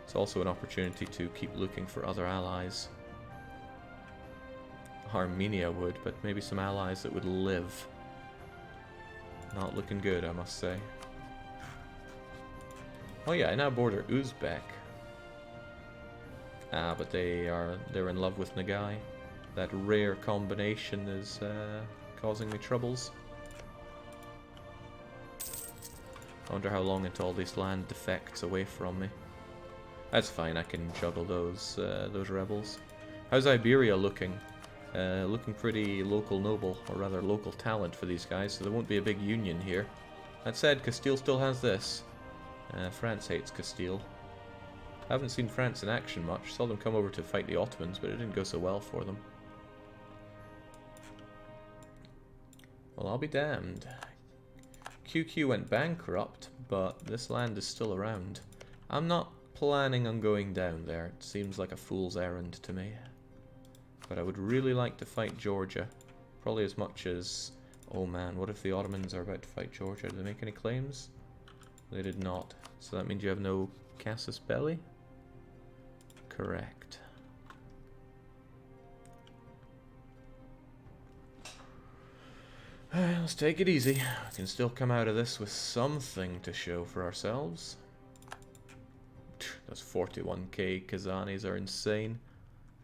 It's also an opportunity to keep looking for other allies. Armenia would, but maybe some allies that would live. Not looking good, I must say. Oh yeah, I now border Uzbek. Ah, but they're in love with Nagai. That rare combination is causing me troubles. I wonder how long until all this land defects away from me. That's fine, I can juggle those rebels. How's Iberia looking? Looking pretty local noble, or rather local talent for these guys, so there won't be a big union here. That said, Castile still has this. France hates Castile. I haven't seen France in action much. Saw them come over to fight the Ottomans, but it didn't go so well for them. Well, I'll be damned. QQ went bankrupt, but this land is still around. I'm not planning on going down there. It seems like a fool's errand to me. But I would really like to fight Georgia. Probably as much as... Oh man, what if the Ottomans are about to fight Georgia? Did they make any claims? They did not. So that means you have no casus belli? Correct. Let's take it easy. We can still come out of this with something to show for ourselves. Those 41k Kazanis are insane.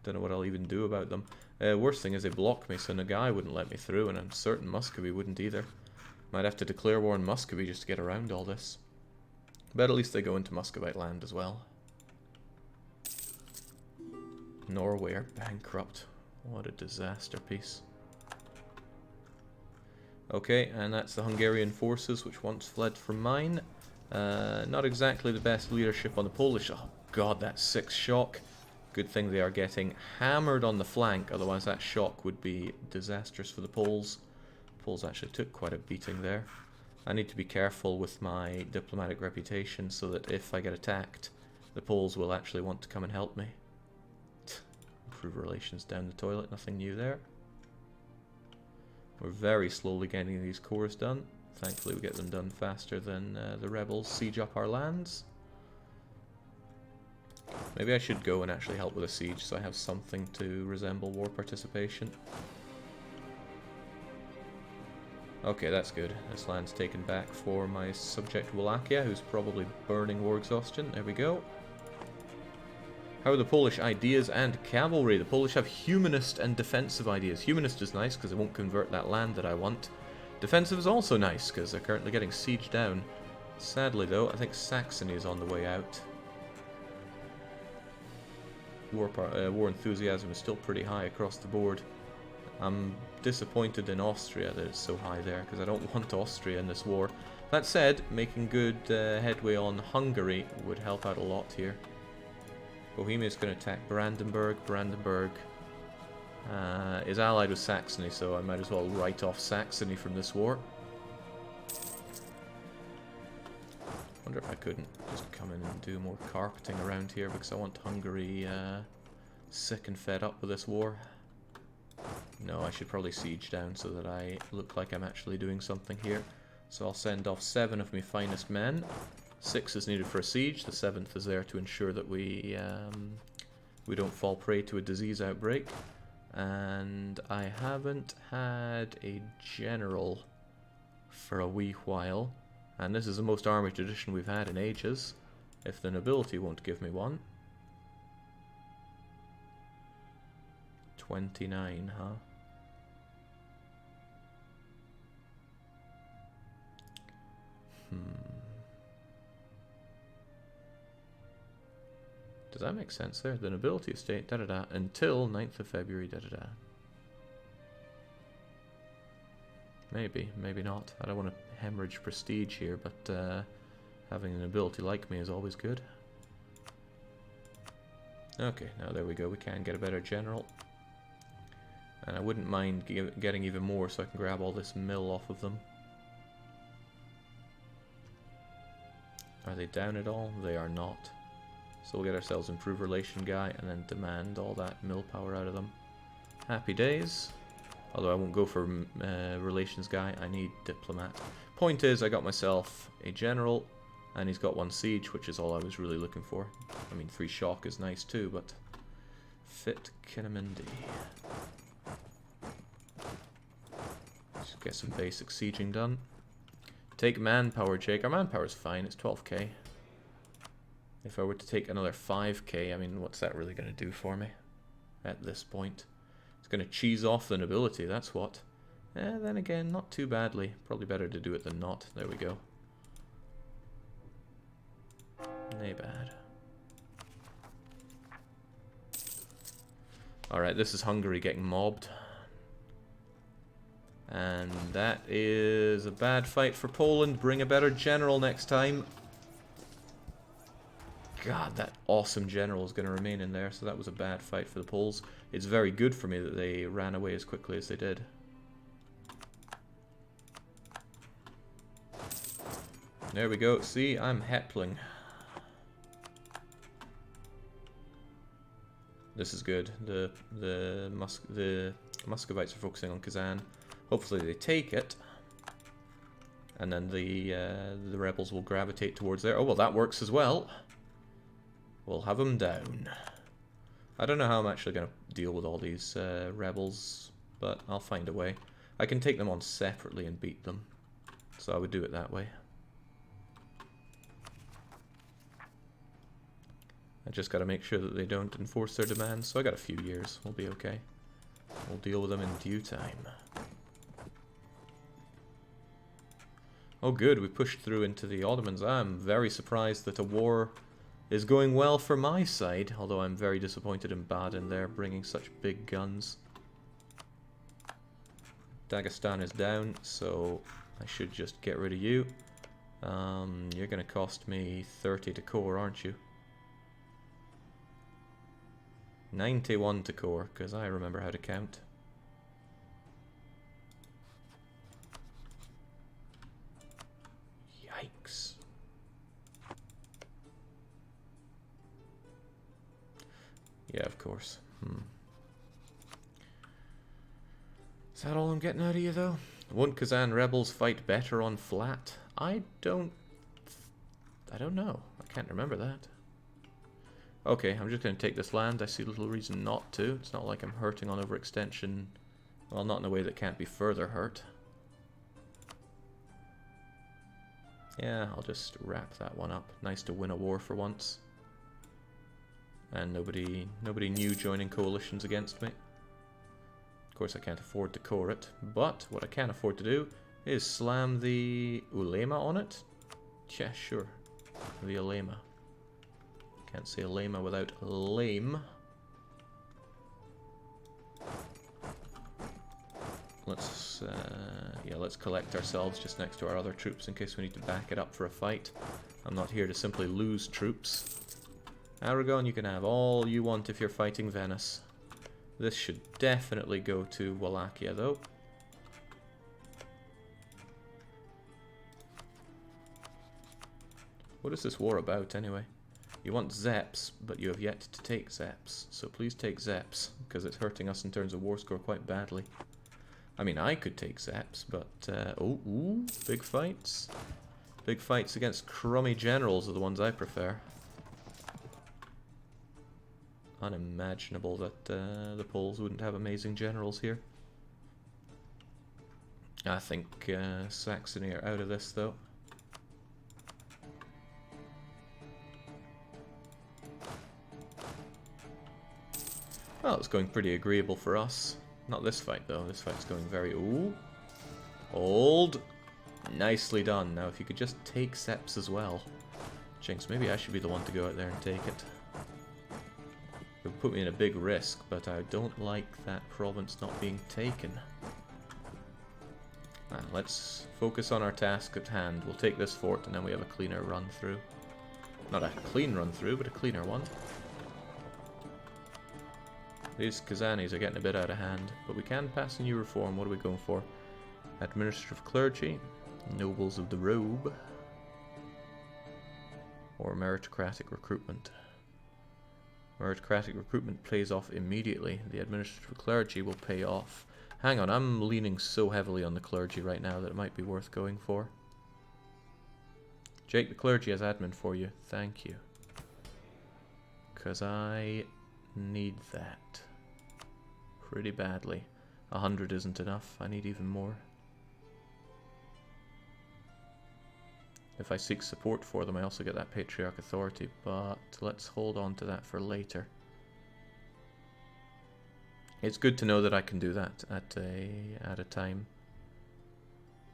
Don't know what I'll even do about them. Worst thing is they block me, so Nagai wouldn't let me through, and I'm certain Muscovy wouldn't either. Might have to declare war on Muscovy just to get around all this. But at least they go into Muscovite land as well. Norway are bankrupt. What a disaster piece. Okay, and that's the Hungarian forces which once fled from mine. Not exactly the best leadership on the Polish. Oh god, that 6 shock. Good thing they are getting hammered on the flank, otherwise that shock would be disastrous for the Poles. The Poles actually took quite a beating there. I need to be careful with my diplomatic reputation so that if I get attacked, the Poles will actually want to come and help me. Improve relations down the toilet, nothing new there. We're very slowly getting these cores done. Thankfully we get them done faster than the rebels siege up our lands. Maybe I should go and actually help with a siege so I have something to resemble war participation. Okay, that's good. This land's taken back for my subject Wallachia, who's probably burning war exhaustion. There we go. How are the Polish ideas and cavalry? The Polish have humanist and defensive ideas. Humanist is nice because it won't convert that land that I want. Defensive is also nice because they're currently getting sieged down. Sadly though, I think Saxony is on the way out. War enthusiasm is still pretty high across the board. I'm disappointed in Austria that it's so high there because I don't want Austria in this war. That said, making good headway on Hungary would help out a lot here. Bohemia is going to attack Brandenburg. Brandenburg is allied with Saxony, so I might as well write off Saxony from this war. Wonder if I couldn't just come in and do more carpeting around here because I want Hungary sick and fed up with this war. No, I should probably siege down so that I look like I'm actually doing something here. So I'll send off 7 of my finest men. 6 is needed for a siege. The 7th is there to ensure that we don't fall prey to a disease outbreak. And I haven't had a general for a wee while. And this is the most armoured edition we've had in ages. If the nobility won't give me one. 29, huh? Does that make sense there? The nobility estate, da-da-da, until 9th of February, da-da-da. Maybe, maybe not. I don't want to hemorrhage prestige here, but having a nobility like me is always good. Okay, now there we go. We can get a better general. And I wouldn't mind getting even more so I can grab all this mill off of them. Are they down at all? They are not. So we'll get ourselves improved relation guy and then demand all that mill power out of them. Happy days. Although I won't go for relations guy, I need diplomat. Point is, I got myself a general, And he's got 1 siege, which is all I was really looking for. I mean, 3 shock is nice too, but... Fit Kinnamindi. Just get some basic sieging done. Take manpower, Jake. Our manpower is fine, it's 12k. If I were to take another 5k, I mean, what's that really going to do for me at this point? It's going to cheese off the nobility, that's what. Then again, not too badly. Probably better to do it than not. There we go. Nay bad. Alright, this is Hungary getting mobbed. And that is a bad fight for Poland. Bring a better general next time. God, that awesome general is going to remain in there, so that was a bad fight for the Poles. It's very good for me that they ran away as quickly as they did. There we go. See, I'm Hepling. This is good. The Muscovites are focusing on Kazan. Hopefully they take it, and then the rebels will gravitate towards there. Oh well, that works as well. We'll have them down. I don't know how I'm actually going to deal with all these rebels, but I'll find a way. I can take them on separately and beat them, so I would do it that way. I just got to make sure that they don't enforce their demands, so I got a few years. We'll be okay. We'll deal with them in due time. Oh good, we pushed through into the Ottomans. I'm very surprised that a war is going well for my side, although I'm very disappointed in Baden there, bringing such big guns. Dagestan is down, so I should just get rid of you. You're going to cost me 30 to core, aren't you? 91 to core, because I remember how to count. Yikes. Yeah, of course. Is that all I'm getting out of you, though? Won't Kazan rebels fight better on flat? I don't know. I can't remember that. Okay, I'm just going to take this land. I see little reason not to. It's not like I'm hurting on overextension. Well, not in a way that can't be further hurt. Yeah, I'll just wrap that one up. Nice to win a war for once. And nobody new joining coalitions against me. Of course, I can't afford to core it, but what I can afford to do is slam the ulema on it. Yeah, sure. The ulema. Can't say ulema without lame. Let's let's collect ourselves just next to our other troops in case we need to back it up for a fight. I'm not here to simply lose troops. Aragon, you can have all you want if you're fighting Venice. This should definitely go to Wallachia, though. What is this war about, anyway? You want Zeps, but you have yet to take Zeps. So please take Zeps, because it's hurting us in terms of war score quite badly. I mean, I could take Zeps, but... ooh, big fights. Big fights against crummy generals are the ones I prefer. Unimaginable that the Poles wouldn't have amazing generals here. I think Saxony are out of this, though. Well, it's going pretty agreeable for us. Not this fight, though. This fight's going very... Ooh. Hold. Nicely done. Now, if you could just take Seps as well. Jinx, maybe I should be the one to go out there and take it. It would put me in a big risk, but I don't like that province not being taken. Let's focus on our task at hand. We'll take this fort, and then we have a cleaner run through. Not a clean run through, but a cleaner one. These Kazanis are getting a bit out of hand, but we can pass a new reform. What are we going for? Administrative clergy, nobles of the robe, or meritocratic recruitment. Meritocratic recruitment pays off immediately. The administrative clergy will pay off. Hang on, I'm leaning so heavily on the clergy right now that it might be worth going for. Jake the clergy as admin for you. Thank you. Because I need that. Pretty badly. 100 isn't enough. I need even more. If I seek support for them, I also get that Patriarch authority, but let's hold on to that for later. It's good to know that I can do that at a time.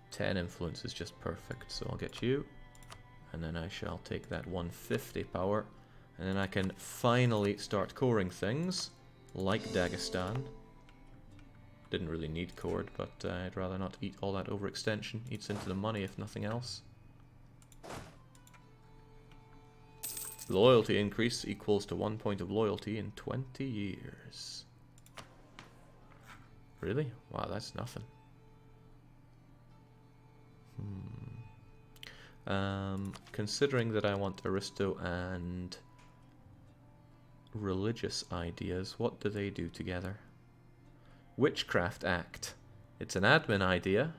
10 influence is just perfect, so I'll get you. And then I shall take that 150 power. And then I can finally start coring things, like Dagestan. Didn't really need cord, but I'd rather not eat all that overextension. Eats into the money if nothing else. Loyalty increase equals to 1 point of loyalty in 20 years. Really? Wow, that's nothing. Considering that I want Aristo and religious ideas, what do they do together? Witchcraft Act. It's an admin idea.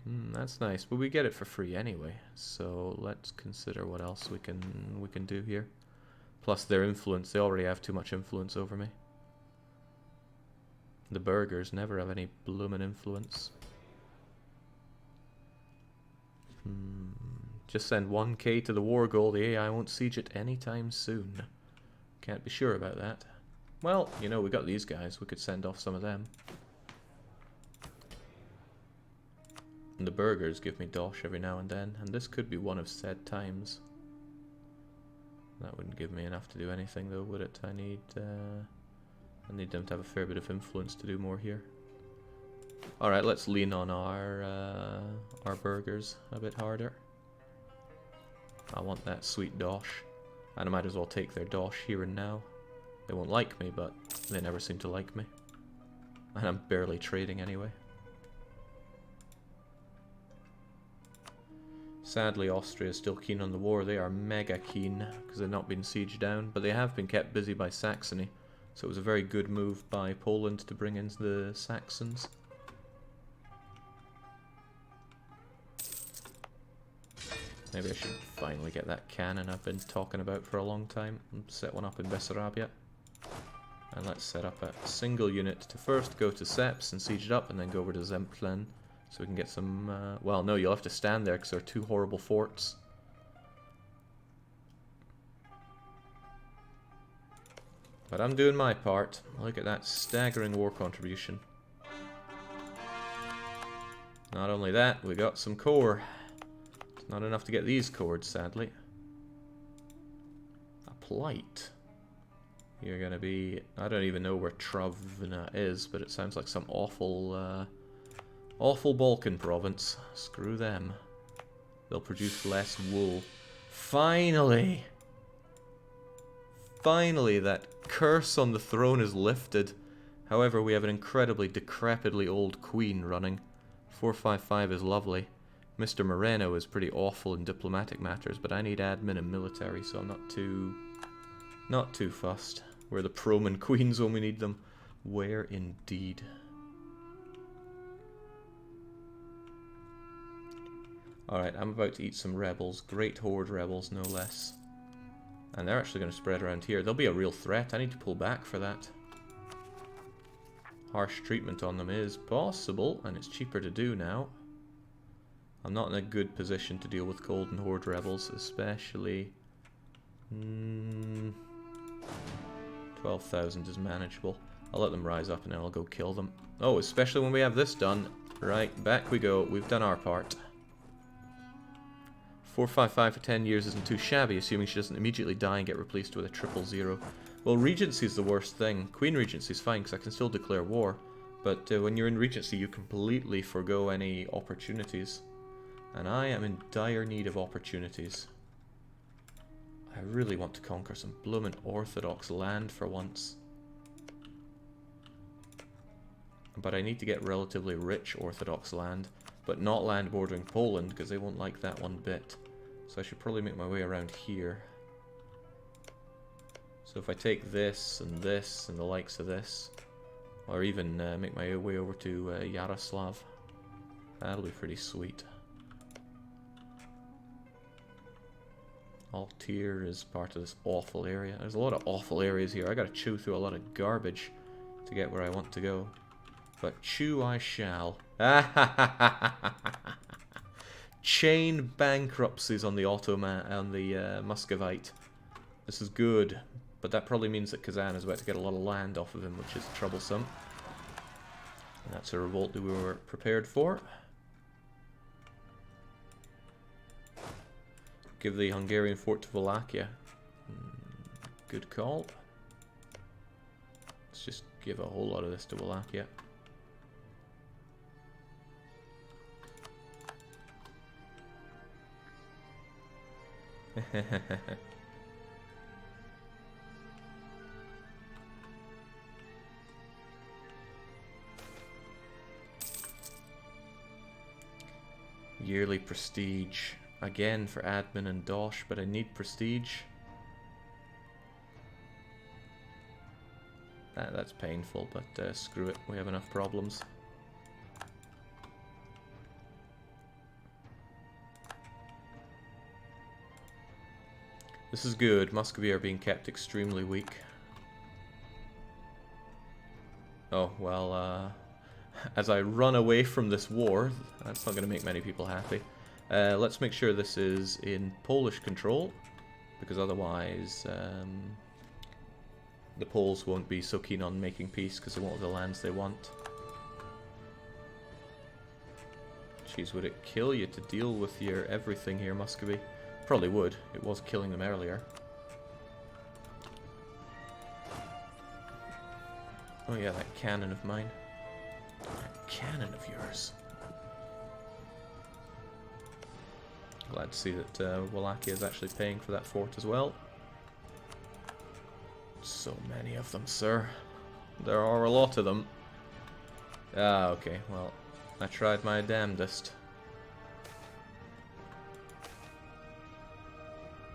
That's nice, but we get it for free anyway. So let's consider what else we can do here. Plus their influence, they already have too much influence over me. The burghers never have any bloomin' influence. Just send 1k to the war goal. The AI won't siege it anytime soon. Can't be sure about that. Well, you know, we got these guys. We could send off some of them. And the burghers give me dosh every now and then. And this could be one of said times. That wouldn't give me enough to do anything though, would it? I need them to have a fair bit of influence to do more here. Alright, let's lean on our burghers a bit harder. I want that sweet dosh. And I might as well take their dosh here and now. They won't like me, but they never seem to like me. And I'm barely trading anyway. Sadly, Austria is still keen on the war. They are mega keen because they've not been sieged down, but they have been kept busy by Saxony. So it was a very good move by Poland to bring in the Saxons. Maybe I should finally get that cannon I've been talking about for a long time and set one up in Bessarabia. And let's set up a single unit to first go to Seps and siege it up, and then go over to Zemplen so we can get some... well, no, you'll have to stand there because there are two horrible forts. But I'm doing my part. Look at that staggering war contribution. Not only that, we got some core. It's not enough to get these cords, sadly. A plight. You're gonna be... I don't even know where Travna is, but it sounds like some awful, awful Balkan province. Screw them. They'll produce less wool. Finally! Finally, that curse on the throne is lifted. However, we have an incredibly decrepitly old queen running. 455 is lovely. Mr. Moreno is pretty awful in diplomatic matters, but I need admin and military, so I'm not too fussed. We're the Proman queens when we need them. Where indeed. Alright, I'm about to eat some rebels. Great Horde rebels, no less. And they're actually going to spread around here. They'll be a real threat. I need to pull back for that. Harsh treatment on them is possible, and it's cheaper to do now. I'm not in a good position to deal with Golden Horde rebels, especially... 12,000 is manageable. I'll let them rise up and then I'll go kill them. Oh, especially when we have this done. Right, back we go. We've done our part. 455 for 10 years isn't too shabby, assuming she doesn't immediately die and get replaced with a 000. Well, Regency's the worst thing. Queen Regency's fine, because I can still declare war. But when you're in Regency, you completely forgo any opportunities. And I am in dire need of opportunities. I really want to conquer some bloomin' Orthodox land for once. But I need to get relatively rich Orthodox land. But not land bordering Poland, because they won't like that one bit. So I should probably make my way around here. So if I take this and the likes of this, or even make my way over to Yaroslav, that'll be pretty sweet. Altir is part of this awful area. There's a lot of awful areas here. I gotta chew through a lot of garbage to get where I want to go. But chew I shall. Chain bankruptcies on the Ottoman and the Muscovite. This is good, but that probably means that Kazan is about to get a lot of land off of him, which is troublesome. And that's a revolt that we were prepared for. Give the Hungarian fort to Wallachia. Good call. Let's just give a whole lot of this to Wallachia. Yearly prestige. Again for admin and dosh, but I need prestige. That's painful, but screw it. We have enough problems. This is good. Muscovy are being kept extremely weak. Oh, well, as I run away from this war, that's not going to make many people happy. Let's make sure this is in Polish control, because otherwise the Poles won't be so keen on making peace because they won't have the lands they want. Jeez, would it kill you to deal with your everything here, Muscovy? Probably would. It was killing them earlier. Oh yeah, that cannon of mine. That cannon of yours. Glad to see that Wallachia is actually paying for that fort as well. So many of them, sir. There are a lot of them. Ah, okay, well, I tried my damnedest.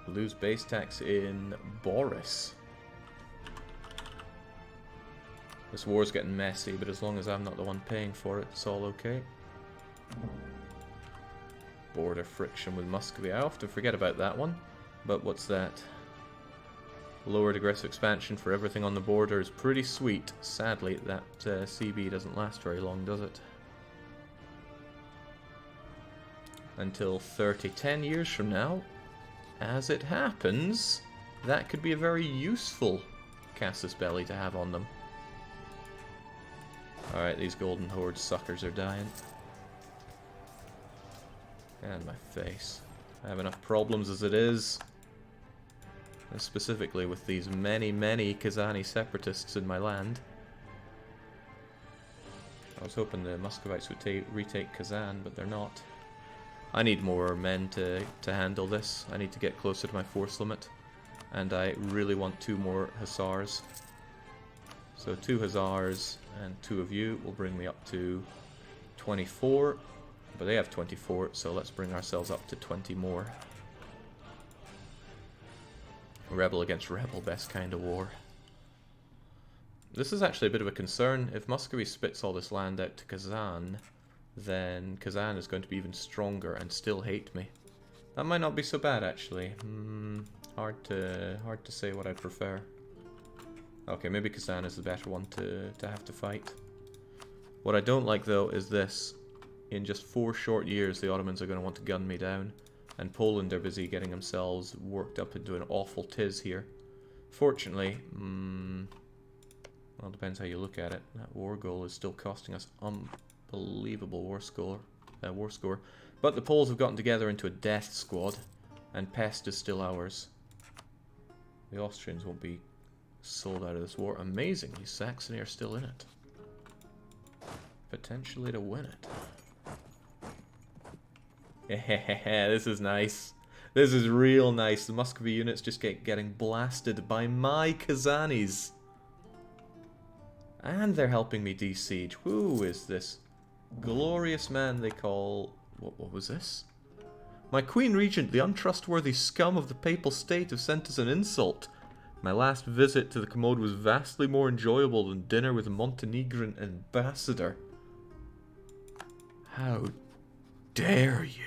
Lose base tax in Boris. This war's getting messy, but as long as I'm not the one paying for it, it's all okay. Border friction with Muscovy. I often forget about that one, but what's that? Lowered aggressive expansion for everything on the border is pretty sweet. Sadly, that CB doesn't last very long, does it? Until 10 years from now. As it happens, that could be a very useful casus belli to have on them. Alright, these Golden Horde suckers are dying. And my face. I have enough problems as it is. And specifically with these many Kazani separatists in my land. I was hoping the Muscovites would retake Kazan, but they're not. I need more men to handle this. I need to get closer to my force limit. And I really want 2 more Hussars. So 2 Hussars and 2 of you will bring me up to 24. But they have 24, so let's bring ourselves up to 20 more. Rebel against rebel, best kind of war. This is actually a bit of a concern. If Muscovy spits all this land out to Kazan, then Kazan is going to be even stronger and still hate me. That might not be so bad, actually. Hard to say what I prefer. Okay, maybe Kazan is the better one to have to fight. What I don't like, though, is this. In just 4 short years, the Ottomans are going to want to gun me down. And Poland are busy getting themselves worked up into an awful tiz here. Fortunately, well, it depends how you look at it. That war goal is still costing us unbelievable war score. But the Poles have gotten together into a death squad, and Pest is still ours. The Austrians won't be sold out of this war. Amazingly, Saxony are still in it. Potentially to win it. Yeah, this is nice. This is real nice. The Muscovy units just getting blasted by my Kazanis. And they're helping me de-siege. Who is this glorious man they call... What was this? My Queen Regent, the untrustworthy scum of the Papal State, have sent us an insult. My last visit to the commode was vastly more enjoyable than dinner with a Montenegrin ambassador. How dare you?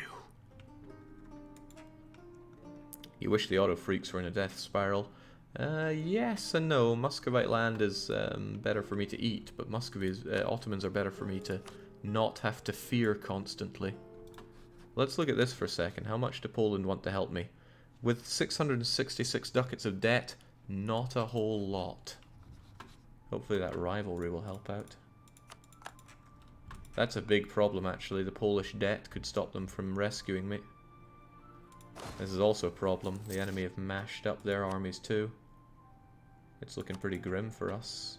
You wish the auto freaks were in a death spiral. Yes and no. Muscovite land is better for me to eat, but Ottomans are better for me to not have to fear constantly. Let's look at this for a second. How much do Poland want to help me? With 666 ducats of debt, not a whole lot. Hopefully that rivalry will help out. That's a big problem actually. The Polish debt could stop them from rescuing me. This is also a problem. The enemy have mashed up their armies too. It's looking pretty grim for us.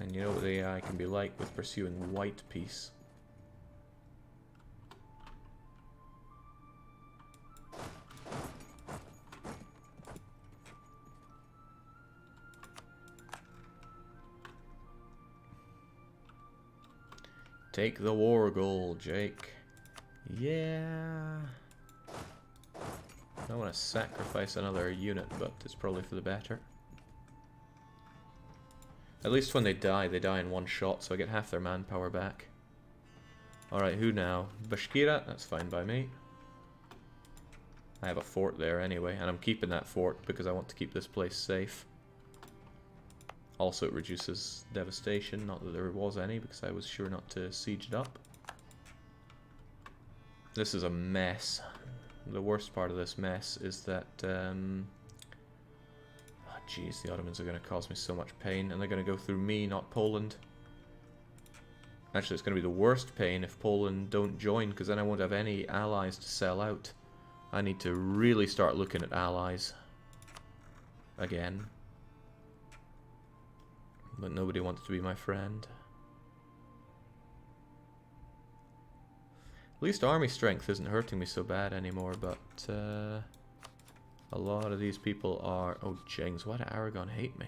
And you know what the AI can be like with pursuing white peace. Take the war goal, Jake. Yeah. I want to sacrifice another unit, but it's probably for the better. At least when they die in one shot, so I get half their manpower back. Alright, who now? Bashkira? That's fine by me. I have a fort there anyway, and I'm keeping that fort because I want to keep this place safe. Also, it reduces devastation, not that there was any, because I was sure not to siege it up. This is a mess. The worst part of this mess is that, oh jeez, the Ottomans are going to cause me so much pain, and they're going to go through me, not Poland. Actually, it's going to be the worst pain if Poland don't join, because then I won't have any allies to sell out. I need to really start looking at allies. Again. But nobody wants to be my friend. At least army strength isn't hurting me so bad anymore, but a lot of these people are... Oh, jings, why do Aragon hate me?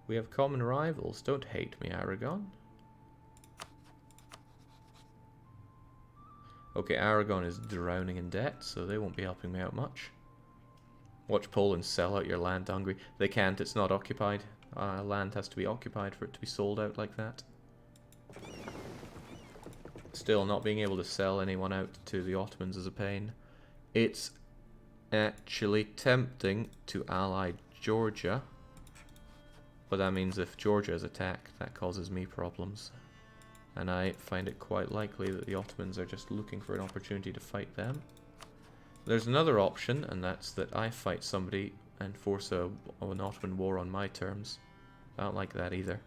We have common rivals. Don't hate me, Aragon. Okay, Aragon is drowning in debt, so they won't be helping me out much. Watch Poland sell out your land hungry. They can't, it's not occupied. Land has to be occupied for it to be sold out like that. Still, not being able to sell anyone out to the Ottomans is a pain. It's actually tempting to ally Georgia. But that means if Georgia is attacked, that causes me problems. And I find it quite likely that the Ottomans are just looking for an opportunity to fight them. There's another option, and that's that I fight somebody and force an Ottoman war on my terms. I don't like that either.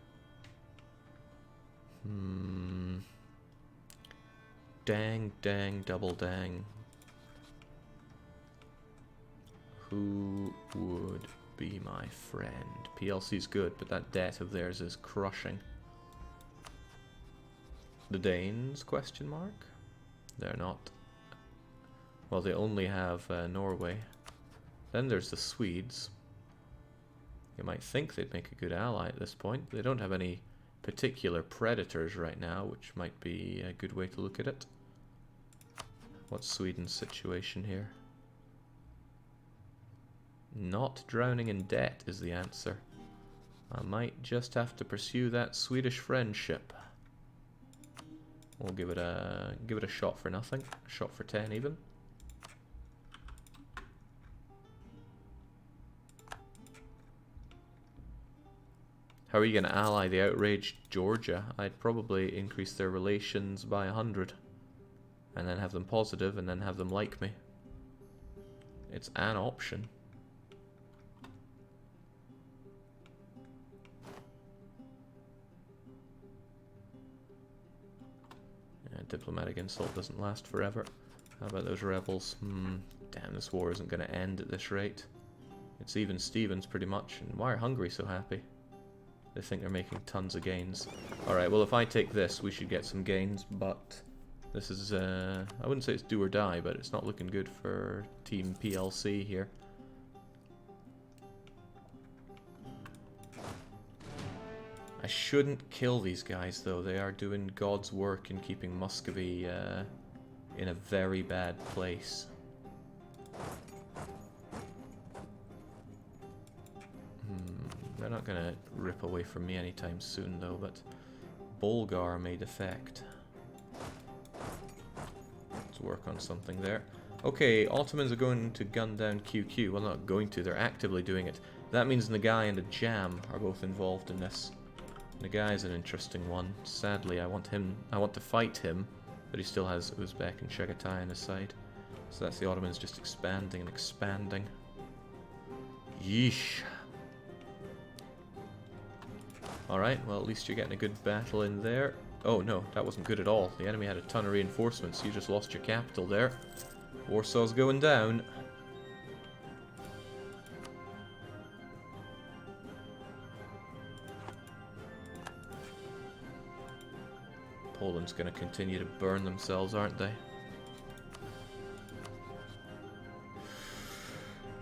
Dang, dang, double dang. Who would be my friend? PLC's good, but that debt of theirs is crushing. The Danes, question mark? They're not. Well, they only have Norway. Then there's the Swedes. You might think they'd make a good ally at this point. They don't have any particular predators right now, which might be a good way to look at it. What's Sweden's situation here? Not drowning in debt is the answer. I might just have to pursue that Swedish friendship. We'll give it a shot for nothing. A shot for 10 even. How are you going to ally the outraged Georgia? I'd probably increase their relations by 100. And then have them positive, and then have them like me. It's an option. Yeah, diplomatic insult doesn't last forever. How about those rebels? Damn, this war isn't going to end at this rate. It's even Stevens pretty much. And why are Hungary so happy? They think they're making tons of gains. Alright, well if I take this, we should get some gains, but this is, I wouldn't say it's do or die, but it's not looking good for Team PLC here. I shouldn't kill these guys though, they are doing God's work in keeping Muscovy in a very bad place. They're not going to rip away from me anytime soon though, but Bulgar may defect. It's work on something there. Okay, Ottomans are going to gun down QQ. Well, not going to, they're actively doing it. That means Nagai and a Jam are both involved in this. Nagai is an interesting one. Sadly, I want to fight him, but he still has Uzbek and Chagatai on his side. So that's the Ottomans just expanding and expanding. Yeesh. Alright, well at least you're getting a good battle in there. Oh no, that wasn't good at all. The enemy had a ton of reinforcements. You just lost your capital there. Warsaw's going down. Poland's going to continue to burn themselves, aren't they?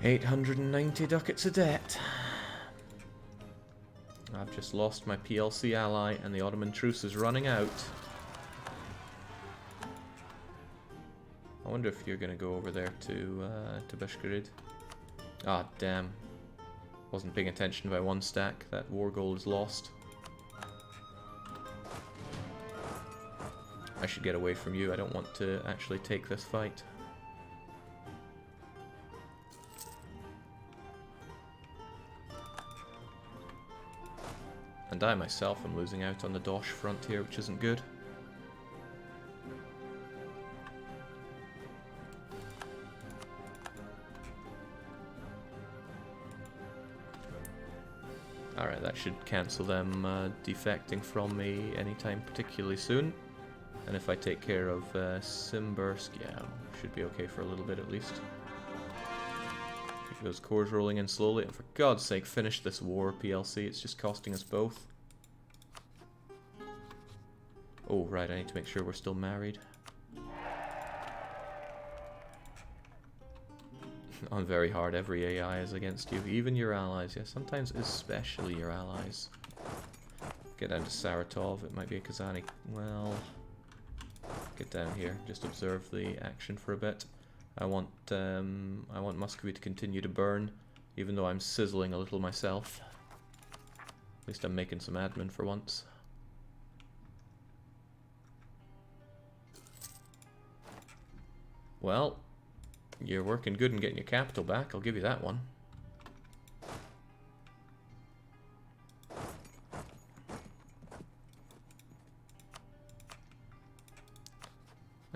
890 ducats of debt. I've just lost my PLC ally and the Ottoman truce is running out. I wonder if you're going to go over there to Bashkirid. Ah, damn. Wasn't paying attention by one stack. That war goal is lost. I should get away from you. I don't want to actually take this fight. And I myself am losing out on the Dosh front here, which isn't good. Alright, that should cancel them defecting from me anytime particularly soon. And if I take care of Simbursk, yeah, should be okay for a little bit at least. Keep those cores rolling in slowly, and for God's sake, finish this war, PLC. It's just costing us both. Oh, right, I need to make sure we're still married. On very hard, every AI is against you, even your allies, yeah, sometimes especially your allies. Get down to Saratov, it might be a Kazani. Well, get down here, just observe the action for a bit. I want Muscovy to continue to burn, even though I'm sizzling a little myself. At least I'm making some admin for once. Well, you're working good and getting your capital back, I'll give you that one.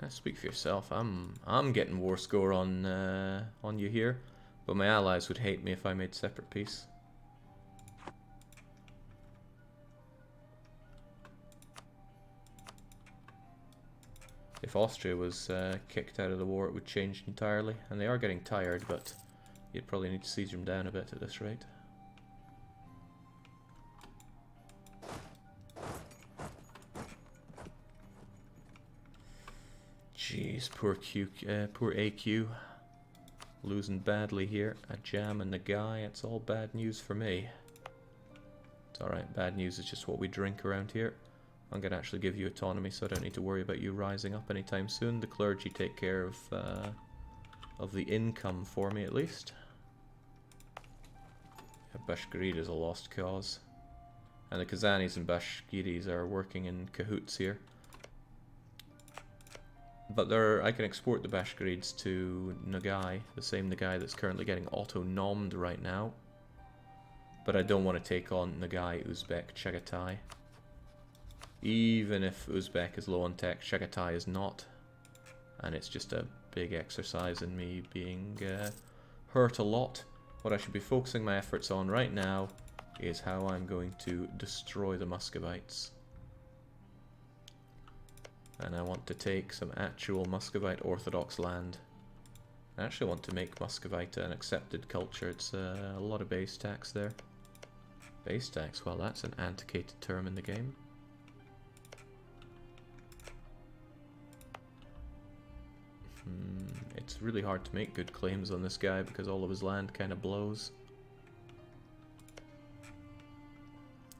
Speak for yourself. I'm getting war score on you here, but my allies would hate me if I made separate peace. If Austria was kicked out of the war, it would change entirely, and they are getting tired, but you'd probably need to siege them down a bit at this rate. Jeez, poor AQ. Losing badly here. A Jam and Nagai, it's all bad news for me. It's alright, bad news is just what we drink around here. I'm going to actually give you autonomy, so I don't need to worry about you rising up anytime soon. The clergy take care of the income for me, at least. Yeah, Bashkirid is a lost cause. And the Kazanis and Bashkiris are working in cahoots here. But I can export the Bashkirids to Nagai, the same Nagai that's currently getting auto-nommed right now. But I don't want to take on Nagai, Uzbek, Chagatai. Even if Uzbek is low on tech, Chagatai is not. And it's just a big exercise in me being hurt a lot. What I should be focusing my efforts on right now is how I'm going to destroy the Muscovites. And I want to take some actual Muscovite Orthodox land. I actually want to make Muscovite an accepted culture. It's a lot of base tax there. Base tax, well that's an antiquated term in the game. It's really hard to make good claims on this guy because all of his land kind of blows.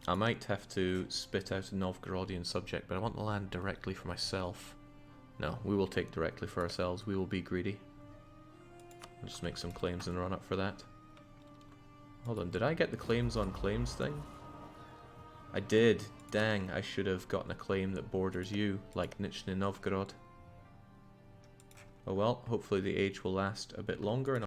I might have to spit out a Novgorodian subject, but I want the land directly for myself. No, we will take directly for ourselves. We will be greedy. I'll just make some claims and run up for that. Hold on, did I get the claims on claims thing? I did. Dang, I should have gotten a claim that borders you, like Nizhny Novgorod. Oh well, hopefully the age will last a bit longer and